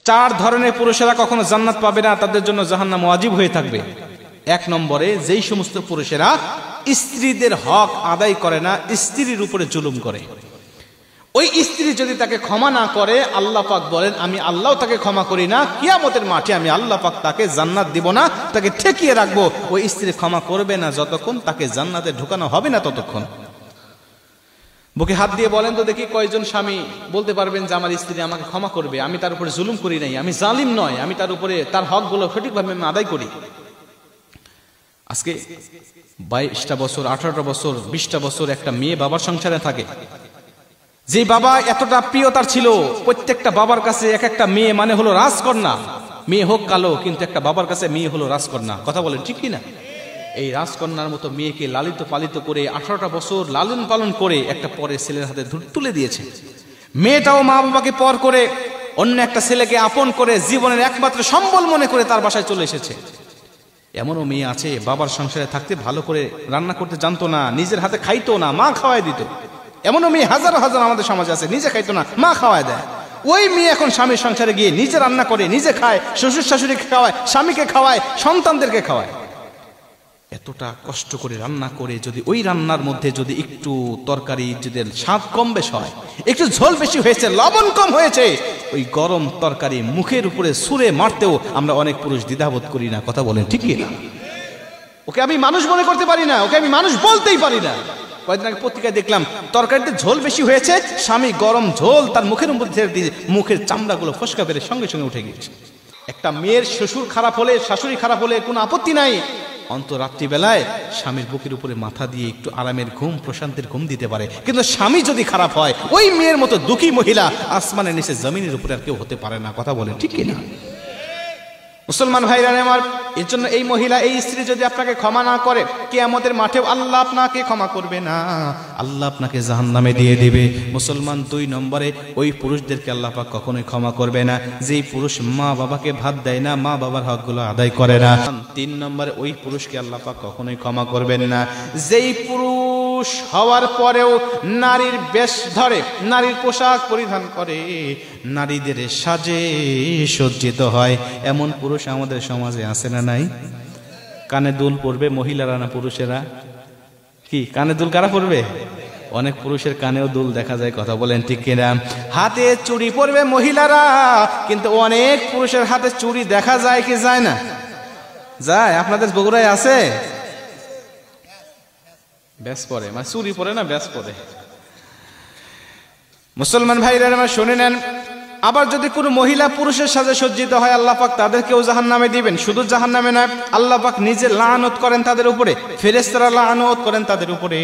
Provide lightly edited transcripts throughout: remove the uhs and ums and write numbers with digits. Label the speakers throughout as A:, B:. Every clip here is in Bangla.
A: চার ধরনের পুরুষেরা কখনো জান্নাত পাবে না, তাদের জন্য জাহান্নাম ওয়াজিব হয়ে থাকবে। এক নম্বরে, যেই সমস্ত পুরুষেরা স্ত্রীদের হক আদায় করে না, স্ত্রীর উপরে জুলুম করে। ওই স্ত্রী যদি তাকে ক্ষমা না করে, আল্লাহ পাক বলেন আমি আল্লাহ তাকে ক্ষমা করি না, কিয়ামতের মাঠে আমি আল্লাহ পাক তাকে জান্নাত দিব না, তাকে ঠেকিয়ে রাখবো। ওই স্ত্রী ক্ষমা করবে না যতক্ষণ তাকে জান্নাতে ঢুকানো হবে না ততক্ষণ। বুকে হাত দিয়ে বলেন তো দেখি, কয়জন স্বামী বলতে পারবেন যে আমার স্ত্রী আমাকে ক্ষমা করবে, আমি তার উপরে জুলুম করি নাই, আমি জালিম নয়, আমি তার উপরে তার হকগুলো সঠিকভাবে আমি আদায় করি। আজকে 22টা বছর, 18টা বছর, 20টা বছর একটা মেয়ে বাবার সংসারে থাকে, যে বাবা এতটা প্রিয় তার ছিল। প্রত্যেকটা বাবার কাছে এক একটা মেয়ে মানে হলো রাজকন্যা। মেয়ে হোক কালো, কিন্তু একটা বাবার কাছে মেয়ে হলো রাজকন্যা। কথা বলেন ঠিক কিনা? এই রাজকন্যার মতো মেয়েকে লালিত পালিত করে 18টা বছর লালন পালন করে একটা পরে ছেলের হাতে তুলে দিয়েছে। মেয়েটাও মা বাবাকে পর করে অন্য একটা ছেলেকে আপন করে জীবনের একমাত্র সম্বল মনে করে তার বাসায় চলে এসেছে। এমনও মেয়ে আছে বাবার সংসারে থাকতে ভালো করে রান্না করতে জানতো না, নিজের হাতে খাইতো না, মা খাওয়াই দিত। এমনও মেয়ে হাজার হাজার আমাদের সমাজে আছে, নিজে খাইতো না, মা খাওয়ায় দেয়। ওই মেয়ে এখন স্বামীর সংসারে গিয়ে নিজে রান্না করে, নিজে খায়, শ্বশুর শাশুড়িকে খাওয়ায়, স্বামীকে খাওয়ায়, সন্তানদেরকে খাওয়ায়। এতটা কষ্ট করে রান্না করে যদি ওই রান্নার মধ্যে যদি একটু তরকারি যদি স্বাদ কম বেশ হয়, একটু ঝোল বেশি হয়েছে, লবণ কম হয়েছে, ওই গরম তরকারি মুখের উপরে ছুঁড়ে মারতেও আমরা অনেক পুরুষ দ্বিধাবোধ করি না। কথা বলেন ঠিক কি না? ওকে আমি মানুষ মনে করতে পারি না, ওকে আমি মানুষ বলতেই পারি না। কয়েকদিন আগে পত্রিকায় দেখলাম তরকারিতে ঝোল বেশি হয়েছে, স্বামী গরম ঝোল তার মুখের মধ্যে দিয়ে মুখের চামড়াগুলো ফসকা বেড়ে সঙ্গে সঙ্গে উঠে গিয়েছে। একটা মেয়ের শ্বশুর খারাপ হলে, শাশুড়ি খারাপ হলে কোনো আপত্তি নাই, অন্তর রাত্রিবেলায় স্বামীর বুকের উপরে মাথা দিয়ে একটু আরামের ঘুম, প্রশান্তির ঘুম দিতে পারে। কিন্তু স্বামী যদি খারাপ হয়, ওই মেয়ের মতো দুঃখী মহিলা আসমানের নিচে জমিনের উপরে আর কেউ হতে পারে না। কথা বলেন ঠিক কিনা? মুসলমান ভাইরা আমার, এর জন্য এই মহিলা, এই স্ত্রী যদি আপনাকে ক্ষমা না করে, কিয়ামতের মাঠেও আল্লাহ আপনাকে ক্ষমা করবে না, আল্লাহ আপনাকে জাহান্নামে দিয়ে দিবে। মুসলমান 2 নম্বরে, ওই পুরুষদেরকে আল্লাহ পাক কখনোই ক্ষমা করবে না যেই পুরুষ মা বাবাকে ভাত দেয় না, মা বাবার হকগুলো আদায় করে না। 3 নম্বরে, ওই পুরুষকে আল্লাহ পাক কখনোই ক্ষমা করবেন না যেই পুরুষ হওয়ার পরেও নারীর বেশ ধরে, নারীর পোশাক পরিধান করে, নারীদের সাজে সজ্জিত হয়। এমন পুরুষ আমাদের সমাজে আছে না নাই? কানে দুল পরবে মহিলারা না পুরুষেরা? কি কানে দুল কারা পরবে? অনেক পুরুষের কানেও দুল দেখা যায়। কথা বলেন ঠিক কিনা? হাতে চুড়ি পরবে মহিলারা, কিন্তু অনেক পুরুষের হাতে চুড়ি দেখা যায় কি যায় না? যায়। আপনাদের বগুড়ায় আছে? ব্যাস পরে, মানে চুড়ি পরে না, ব্যাস পরে। মুসলমান ভাইরা আমার শুনে নেন, আবার যদি কোনো মহিলা পুরুষের সাথে সজ্জিত হয়, আল্লাহ পাক তাদেরকেও জাহান্নামে দিবেন। শুধু জাহান্নামে নয়, আল্লাহ পাক নিজে লানত করেন তাদের উপরে, ফেরেশতারা লানত করেন তাদের উপরে।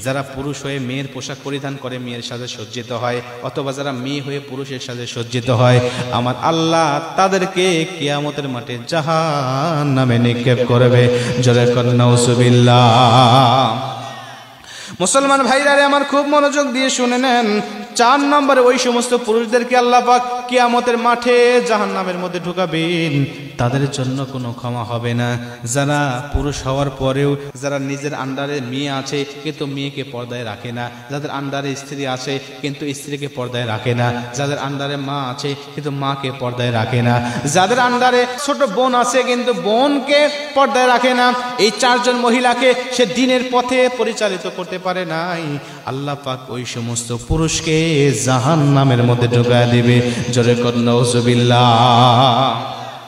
A: যারা পুরুষ হয়ে মেয়ের পোশাক পরিধান করে মেয়ের সাথে সজ্জিত হয়, অথবা যারা মেয়ে হয়ে পুরুষের সাথে সজ্জিত হয়, আমার আল্লাহ তাদেরকে কিয়ামতের মাঠে জাহান্নামে নিক্ষেপ করবে। জোরে করে নাউজুবিল্লাহ। মুসলমান ভাইরা আমার, খুব মনোযোগ দিয়ে শুনে নেন। 4 নম্বরে, ওই সমস্ত পুরুষদেরকে আল্লাহ পাক কিয়ামতের মাঠে জাহান্নামের মধ্যে ঢুকাবেন, তাদের জন্য কোনো ক্ষমা হবে না। যারা পুরুষ হওয়ার পরেও যারা নিজের আন্ডারে মেয়ে আছে কিন্তু মেয়েকে পর্দায় রাখে না, যাদের আন্ডারে স্ত্রী আছে কিন্তু স্ত্রীকে পর্দায় রাখে না, যাদের আন্ডারে মা আছে কিন্তু মাকে পর্দায় রাখে না, যাদের আন্ডারে ছোট বোন আছে কিন্তু বোনকে পর্দায় রাখে না, এই 4 জন মহিলাকে সে দ্বীনের পথে পরিচালিত করতে পারে নাই, আল্লাহ পাক ওই সমস্ত পুরুষকে জাহান্নামের মধ্যে ঢুকায় দিবে। জোরে করে নাউজুবিল্লাহ।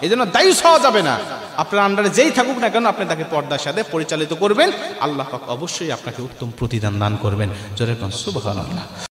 A: এই জন্য দায়ী হওয়া যাবে না। আপনার আন্ডারে যেই থাকুক না কেন, আপনি তাকে পর্দার সাথে পরিচালিত করবেন, আল্লাহ পাক অবশ্যই আপনাকে উত্তম প্রতিদান দান করবেন। জোরে করে সুবহানাল্লাহ।